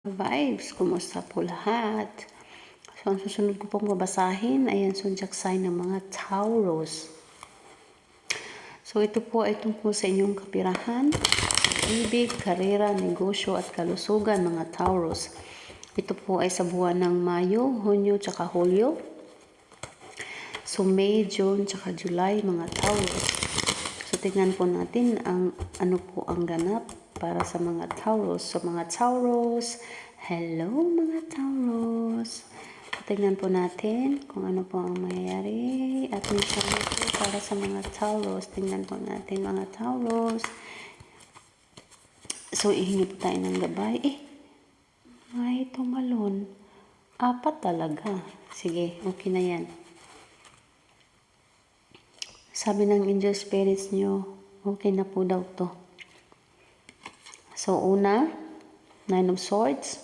Vibes, kumusta po lahat? So, ang susunod ko pong babasahin ay ang zodiac sign ng mga Taurus. So, ito po ay tungkol sa inyong kapirahan, ibig, karera, negosyo at kalusugan mga Taurus. Ito po ay sa buwan ng Mayo, Hunyo, tsaka Hulyo. So, May, June, tsaka July mga Taurus. So, tingnan po natin ang ano po ang ganap para sa mga Taurus. So, mga Taurus, hello mga Taurus. So, tingnan po natin kung ano po ang mangyayari. At minsan po para sa mga Taurus. Tingnan po natin mga Taurus. So, ihingi po tayo ng gabay. May tumalon. 4 talaga. Sige, okay na yan. Sabi ng angel spirits nyo, okay na po daw to. So, una, 9 of Swords,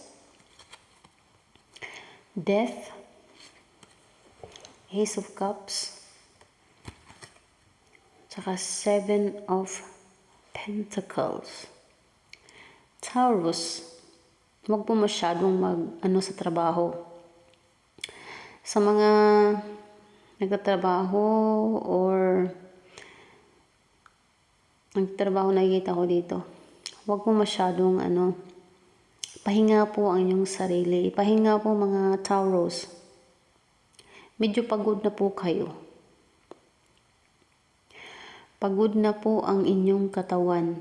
Death, Ace of Cups, tsaka 7 of Pentacles. Taurus, huwag po masyadong sa trabaho. Sa mga nagtatrabaho or nagtatrabaho nakikita ko dito, huwag po masyadong pahinga po ang inyong sarili. Pahinga po mga Taurus. Medyo pagod na po kayo. Pagod na po ang inyong katawan,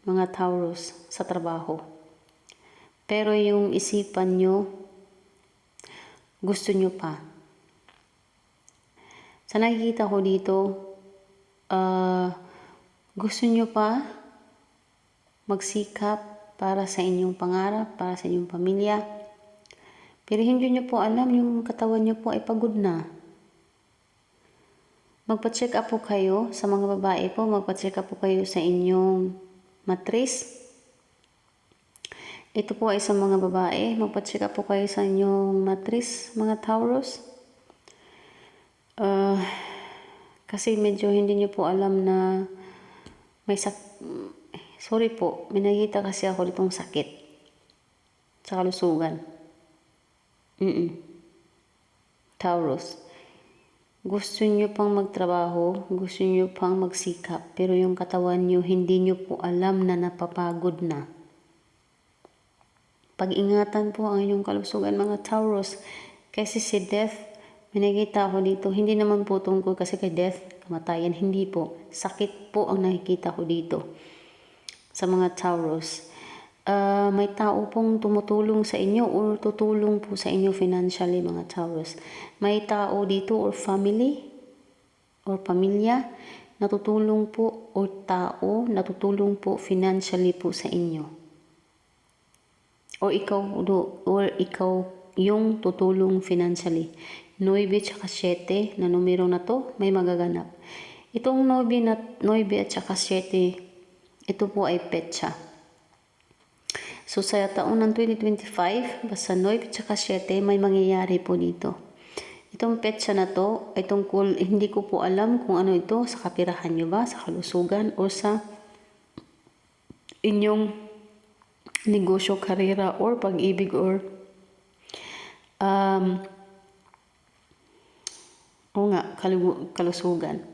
mga Taurus, sa trabaho. Pero yung isipan nyo, gusto nyo pa. Sa nakikita ko dito, gusto nyo pa magsikap para sa inyong pangarap, para sa inyong pamilya. Pero hindi nyo po alam, yung katawan nyo po ay pagod na. Magpa-check up po kayo, sa mga babae po, magpa-check up po kayo sa inyong matris. Ito po ay sa mga babae, magpa-check up po kayo sa inyong matris, mga Taurus. Kasi medyo hindi nyo po alam na may sorry po, may nakita kasi ako ditong sakit sa kalusugan. Taurus, gusto nyo pang magtrabaho, gusto nyo pang magsikap, pero yung katawan nyo, hindi nyo po alam na napapagod na. Pag-ingatan po ang inyong kalusugan mga Taurus, kasi si Death, may nakikita ako dito, hindi naman po tungkol kasi kay Death, kamatayan, hindi po. Sakit po ang nakikita ko dito sa mga Taurus. May tao pong tumutulong sa inyo or tutulong po sa inyo financially mga Taurus. May tao dito or family or pamilya natutulong po or tao natutulong po financially po sa inyo. Or ikaw yung tutulong financially. 9 at 7 na numero na to, may magaganap. Itong 9 at 7, ito po ay petsa. So, sa taon ng 2025, basta 9 at 7, may mangyayari po dito. Itong petsa na to, ay tungkol, hindi ko po alam kung ano ito, sa kapirahan nyo ba, sa kalusugan, o sa inyong negosyo, karera, or pag-ibig, or kalusugan.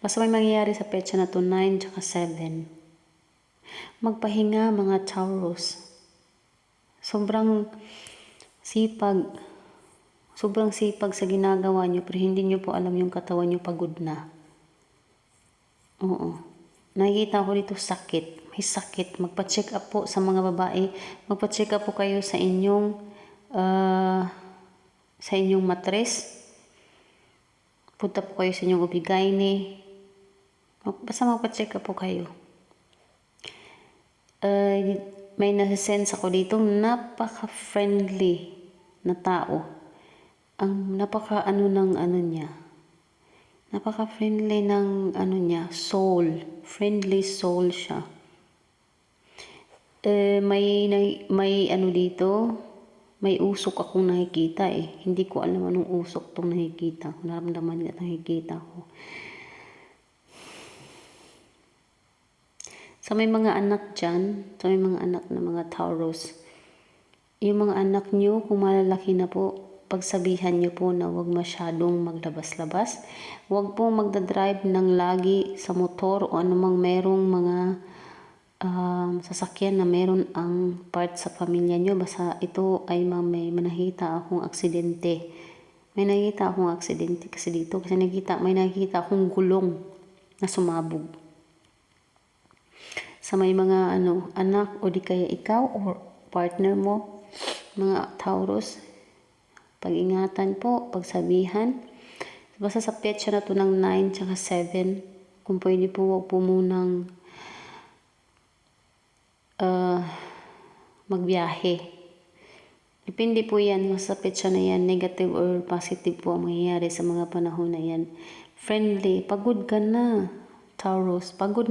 Basta may mangyayari sa petsa na to, 9 at 7. Magpahinga mga Taurus. Sobrang sipag sa ginagawa nyo, pero hindi nyo po alam yung katawan nyo pagod na. Oo. Nakikita ko dito sakit. May sakit. Magpa-check up po sa mga babae. Magpa-check up po kayo sa inyong matres. Punta po kayo sa inyong ubigaine. Basta magpa-check up po kayo. May nasa-sense ako dito, napaka-friendly na tao. Ang napaka-friendly ng soul. Friendly soul siya. May dito, may usok akong nakikita Hindi ko alam anong usok tong nakikita ko. Naramdaman niya nakikita ko. Sa may mga anak dyan, sa may mga anak na mga Taurus, yung mga anak nyo, kung malalaki na po, pagsabihan nyo po na huwag masyadong maglabas-labas. Huwag po magdadrive ng lagi sa motor o anumang merong mga sasakyan na meron ang part sa pamilya nyo. Basta ito ay may nakita akong aksidente. May nakita akong aksidente kasi dito. Kasi may nakita akong gulong na sumabog. Sa may mga anak o di kaya ikaw or partner mo, mga Taurus, pag-ingatan po, pagsabihan. Basta sa petsa na to ng 9 tsaka 7, kung pwede po, huwag po munang magbiyahe. Depende po yan sa petsa na yan, negative or positive po ang mangyayari sa mga panahon na yan. Friendly, pagod ka na, Taurus, pagod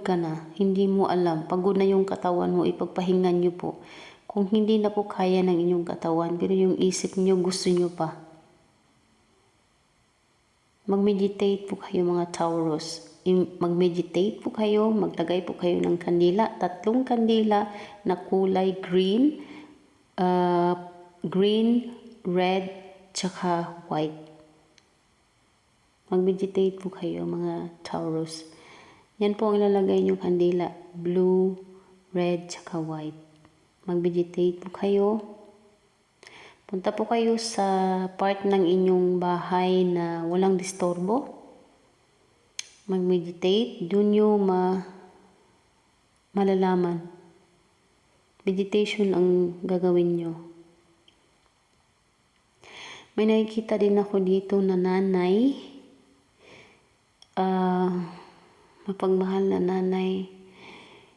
ka na, hindi mo alam, pagod na yung katawan mo, ipagpahingan nyo po. Kung hindi na po kaya ng inyong katawan, pero yung isip nyo, gusto nyo pa. Mag-meditate po kayo mga Taurus. Mag-meditate po kayo, maglagay po kayo ng kandila, 3 kandila na kulay green, red, tsaka white. Mag-meditate po kayo mga Taurus. Yan po ang ilalagay nyo kandila, blue, red, tsaka white. Mag-meditate po kayo. Punta po kayo sa part ng inyong bahay na walang disturbo. Mag-meditate. Doon nyo malalaman. Meditation ang gagawin nyo. May nakikita din ako dito na nanay. Mapagmahal na nanay.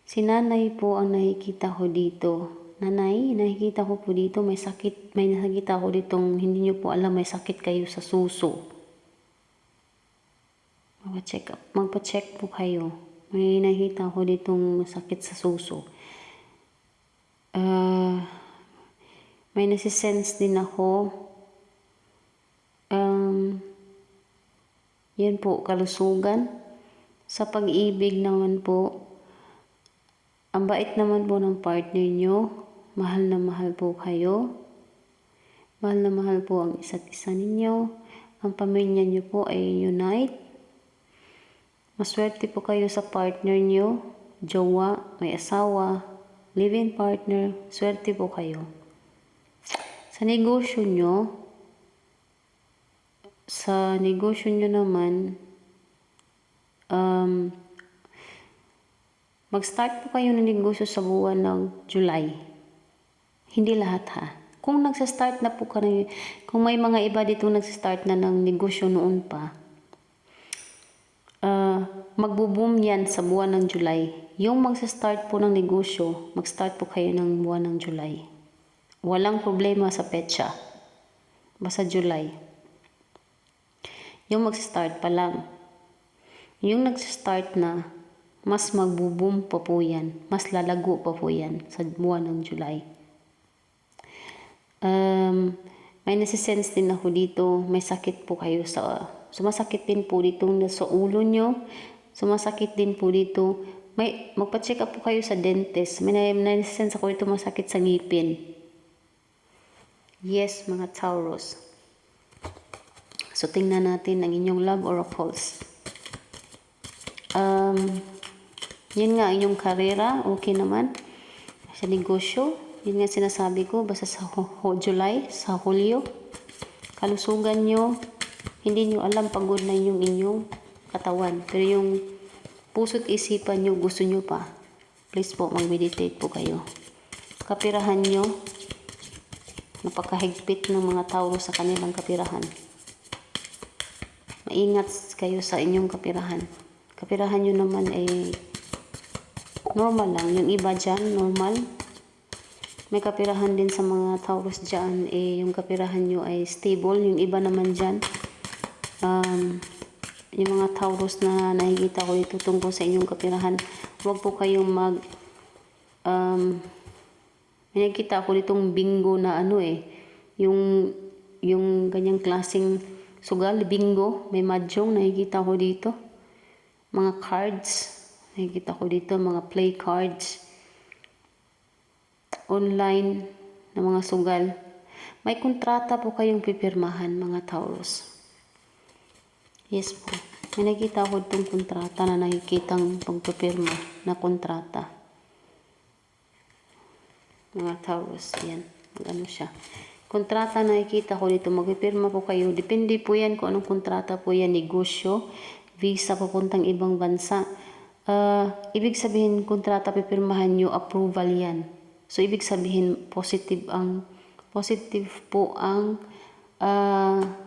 Si nanay po ang nakikita ko dito. Nanay, nakikita ko po dito may sakit. May nakikita ko ditong hindi nyo po alam may sakit kayo sa suso. Magpa-check po kayo. May nakikita ko ditong sakit sa suso. May nasisense din ako. Yan po, kalusugan. Sa pag-ibig naman po, ang bait naman po ng partner nyo. Mahal na mahal po kayo. Mahal na mahal po ang isa't isa ninyo. Ang pamilya nyo po ay unite. Maswerte po kayo sa partner nyo. Jowa, may asawa, live-in partner. Swerte po kayo. Sa negosyo nyo, naman, mag-start po kayo ng negosyo sa buwan ng July. Hindi lahat ha. Kung nagsa-start na po kayo, kung may mga iba dito nagsa-start na ng negosyo noon pa, magbo-boom yan sa buwan ng July. Yung magsa-start po ng negosyo, mag-start po kayo ng buwan ng July. Walang problema sa petsa. Basta July. Yung mag-start pa lang. Yung nag-start na, mas magbo-boom pa po yan. Mas lalago pa po yan sa buwan ng July. May nasisense din ako dito. May sakit po kayo sumasakit din po dito sa ulo nyo. Sumasakit din po dito. Magpa-check up po kayo sa dentist. May nasisense ako dito masakit sa ngipin. Yes, mga Taurus. So, tingnan natin ang inyong love oracles. Yun nga, inyong karera, okay naman. Sa negosyo, yun nga sinasabi ko, basta sa July, sa Hulyo, kalusugan nyo, hindi nyo alam, pagod na yung inyong katawan. Pero yung puso't isipan nyo, gusto nyo pa. Please po, mag-meditate po kayo. Kapirahan nyo, napakahigpit ng mga Taurus sa kanilang kapirahan. Maingat kayo sa inyong kapirahan. Kapirahan nyo naman ay normal lang. Yung iba dyan, normal. May kapirahan din sa mga Taurus dyan, yung kapirahan nyo ay stable. Yung iba naman dyan, yung mga Taurus na nakikita ko dito tungkol sa inyong kapirahan, huwag po kayong may nakikita ko ditong bingo na yung ganyang klaseng sugal, bingo, may mahjong, nakikita ko dito. Mga cards, nakikita ko dito, mga play cards. Online, ng mga sugal. May kontrata po kayong pipirmahan, mga Taurus. Yes po. May nakita ko itong kontrata na nakikitang pagpipirma na kontrata. Mga Taurus, yan. Ano siya. Kontrata na nakikita ko dito, magpipirma po kayo. Depende po yan kung anong kontrata po yan. Negosyo, visa papuntang ibang bansa. Ibig sabihin, kontrata pipirmahan nyo, approval yan. So, ibig sabihin, positive po ang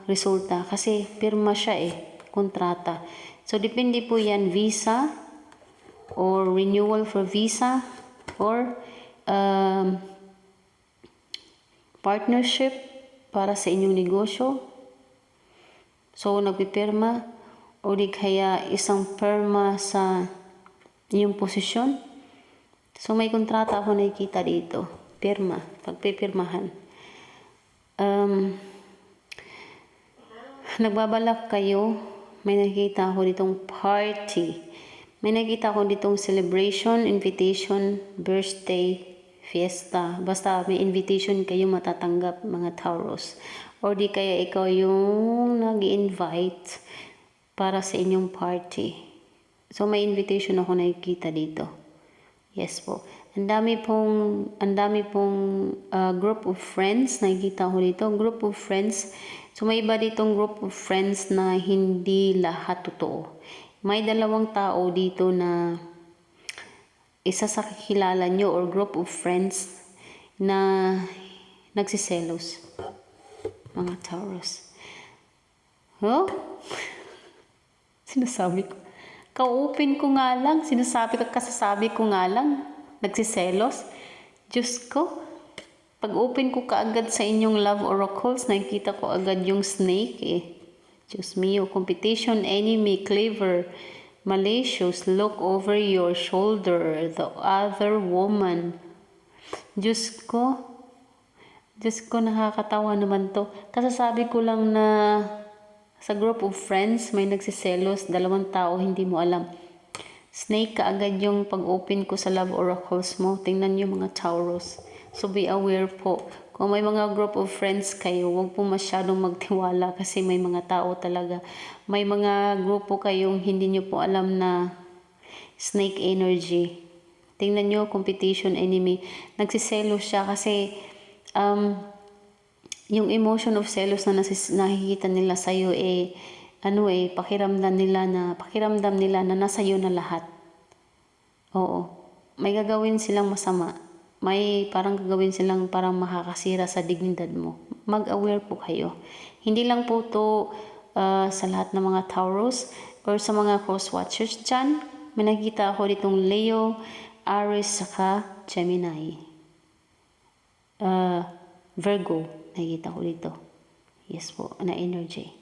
resulta. Kasi, pirma siya kontrata. So, depende po yan, visa, or renewal for visa, or partnership para sa inyong negosyo. So, nagpipirma, o di kaya isang perma sa inyong posisyon. So, may kontrata ako nakikita dito. Pirma, pagpipirmahan. Nagbabalak kayo, may nakita ako ditong party. May nakita ako ditong celebration, invitation, birthday, fiesta. Basta may invitation kayo matatanggap, mga Taurus. O di kaya ikaw yung nag-invite para sa inyong party. So, may invitation ako nakikita dito. Yes po. Ang dami pong group of friends nakikita ko dito. Group of friends. So, may iba ditong group of friends na hindi lahat totoo. May dalawang tao dito na isa sa kakilala nyo or group of friends na nagsiselos. Mga Taurus. Huh? Sinasabi ko. Ka-open ko nga lang. Kasasabi ko nga lang. Nagsiselos. Diyos ko. Pag-open ko kaagad sa inyong love oracles, nakikita ko agad yung snake Diyos mio. Competition, enemy, clever, malicious, look over your shoulder, the other woman. Diyos ko. Diyos ko, nakakatawa naman to. Kasasabi ko lang na sa group of friends, may nagsiselos, dalawang tao, hindi mo alam. Snake kaagad yung pag-open ko sa love oracles mo. Tingnan nyo, mga Taurus. So, be aware po. Kung may mga group of friends kayo, huwag po masyadong magtiwala kasi may mga tao talaga. May mga grupo kayong hindi nyo po alam na snake energy. Tingnan nyo, competition, enemy. Nagsiselos siya kasi yung emotion of selos na nakikita nila sa iyo pakiramdam nila na nasa iyo na lahat. Oo. May gagawin silang masama. May parang gagawin silang parang makakasira sa dignidad mo. Mag-aware po kayo. Hindi lang po to sa lahat ng mga Taurus or sa mga cross watchers dyan. May nakita ako ditong Leo, Aries, saka Gemini. Virgo, nakikita ko dito. Yes po, na energy.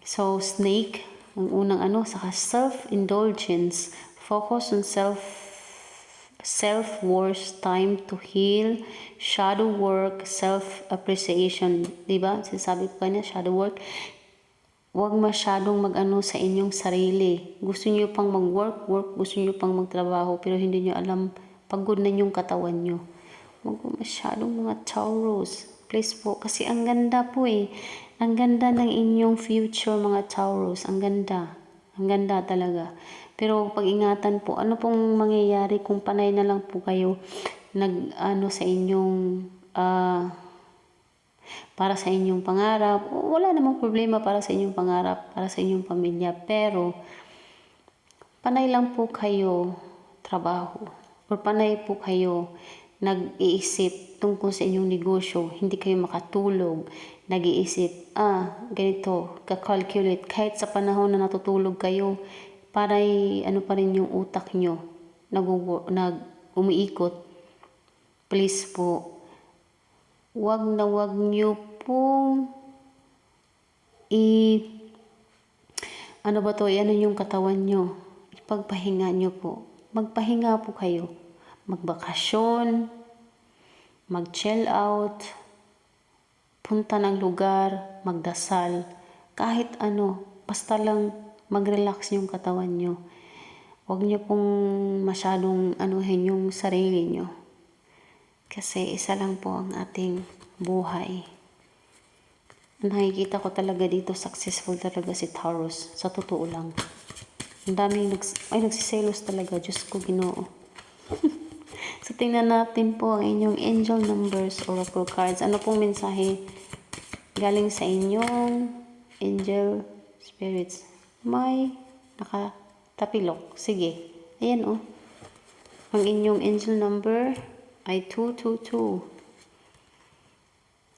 So, snake, ang unang saka self-indulgence, focus on self-worth, time to heal, shadow work, self-appreciation. Diba? Sinasabi ko kanina, shadow work. Huwag masyadong sa inyong sarili. Gusto niyo pang mag-work, gusto niyo pang magtrabaho, pero hindi niyo alam, pagod na yung katawan niyo. Huwag po masyadong mga Taurus. Please po. Kasi ang ganda po Ang ganda ng inyong future, mga Taurus. Ang ganda. Ang ganda talaga. Pero pag-ingatan po, ano pong mangyayari kung panay na lang po kayo sa inyong para sa inyong pangarap. Wala namang problema para sa inyong pangarap, para sa inyong pamilya. Pero panay lang po kayo trabaho. O panay po kayo nag-iisip tungkol sa inyong negosyo, hindi kayo makatulog, nag-iisip, ganito, kakalculate, kahit sa panahon na natutulog kayo, paray, pa rin yung utak nyo, umiikot. Please po, wag nyo pong yung katawan nyo, ipagpahinga nyo po, magpahinga po kayo. Magbakasyon, mag-chill out, punta ng lugar, magdasal, kahit basta lang mag-relax yung katawan nyo. Huwag nyo pong masyadong yung sarili nyo. Kasi isa lang po ang ating buhay. Nakikita ko talaga dito, successful talaga si Taurus. Sa totoo lang. Ang daming nagsiselos talaga. Diyos ko, Ginoo. So, tingnan natin po ang inyong angel numbers, oracle cards. Ano pong mensahe galing sa inyong angel spirits? May nakatapilok. Sige. Ayan, oh. Ang inyong angel number ay 222.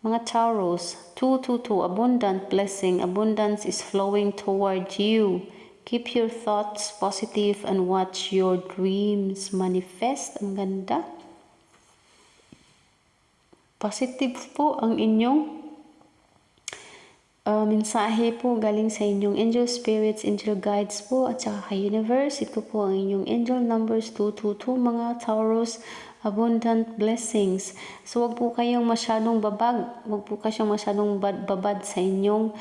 Mga Taurus, 222, abundant blessing. Abundance is flowing toward you. Keep your thoughts positive and watch your dreams manifest. Ang ganda. Positive po ang inyong mensahe po galing sa inyong angel spirits, angel guides po, at saka kay universe. Ito po ang inyong angel numbers 222, mga Taurus. Abundant blessings. So, wag po kayong masyadong babag. Wag po kayong masyadong babad sa inyong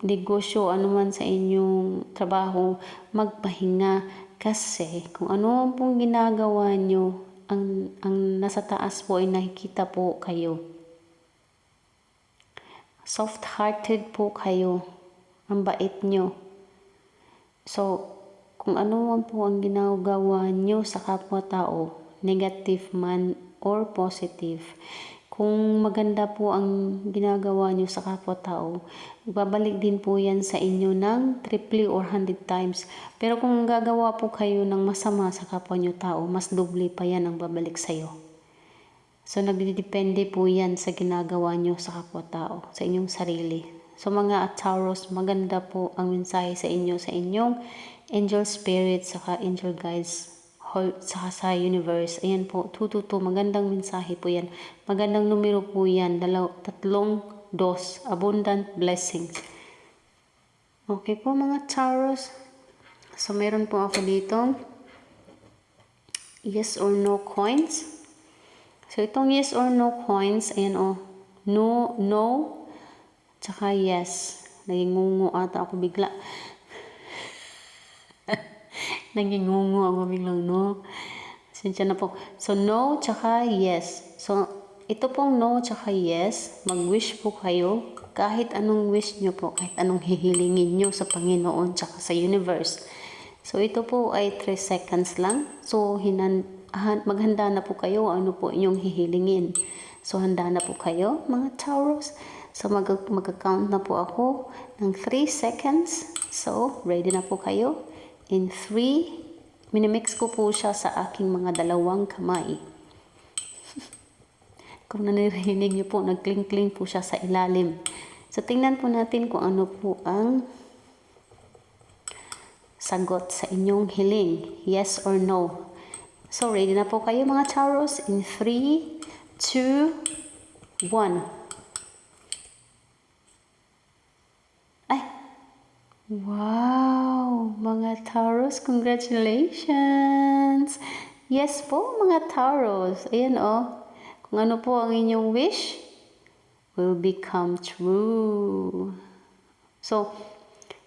negosyo, anuman sa inyong trabaho. Magpahinga. Kasi, kung ano pong ginagawa nyo, ang nasa taas po ay nakikita po kayo. Soft-hearted po kayo. Ang bait nyo. So, kung ano man po ang ginagawa nyo sa kapwa-tao, negative man or positive, kung maganda po ang ginagawa nyo sa kapwa-tao, babalik din po yan sa inyo ng triple or 100 times. Pero kung gagawa po kayo ng masama sa kapwa nyo tao, mas doble pa yan ang babalik sa'yo. So, nagdidepende po yan sa ginagawa nyo sa kapwa-tao, sa inyong sarili. So, mga Taurus, maganda po ang mensahe sa inyo, sa inyong angel spirit, saka angel guides, saka sa universe. Ayan po, 222, magandang mensahe po yan. Magandang numero po yan, 3, 2, abundant blessings. Okay po mga Taurus. So, meron po ako dito, yes or no coins. So, itong yes or no coins, ayan o, no, tsaka yes. Nagingungo ata ako bigla. Nagingungo ako biglang, no. Sinsya na po. So, no, tsaka yes. So, ito pong no, tsaka yes, mag-wish po kayo. Kahit anong wish nyo po, kahit anong hihilingin nyo sa Panginoon, tsaka sa universe. So, ito po ay 3 seconds lang. So, maghanda na po kayo ano po inyong hihilingin. So, handa na po kayo, mga Taurus. So, mag-count na po ako ng 3 seconds. So, ready na po kayo. In 3, minimix ko po siya sa aking mga dalawang kamay. Kung nanirinig niyo po, nagkling-kling po siya sa ilalim. So, tingnan po natin kung ano po ang sagot sa inyong hiling. Yes or no. So, ready na po kayo mga Taurus. In 3, 2, 1. Ay! Wow! Mga Taurus, congratulations! Yes po mga Taurus. Ayan o. Kung ano po ang inyong wish, will become true. So,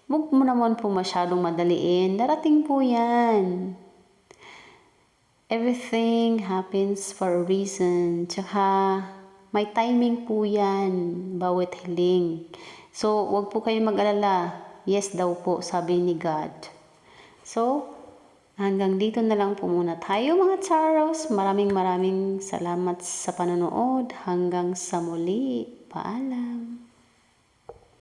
huwag mo naman po masyadong madaliin. Darating po yan. Everything happens for a reason. Tsaka, may timing po yan. Bawat hiling. So, huwag po kayo mag-alala. Yes daw po, sabi ni God. So, hanggang dito na lang po muna tayo mga Taurus. Maraming salamat sa panonood. Hanggang sa muli. Paalam.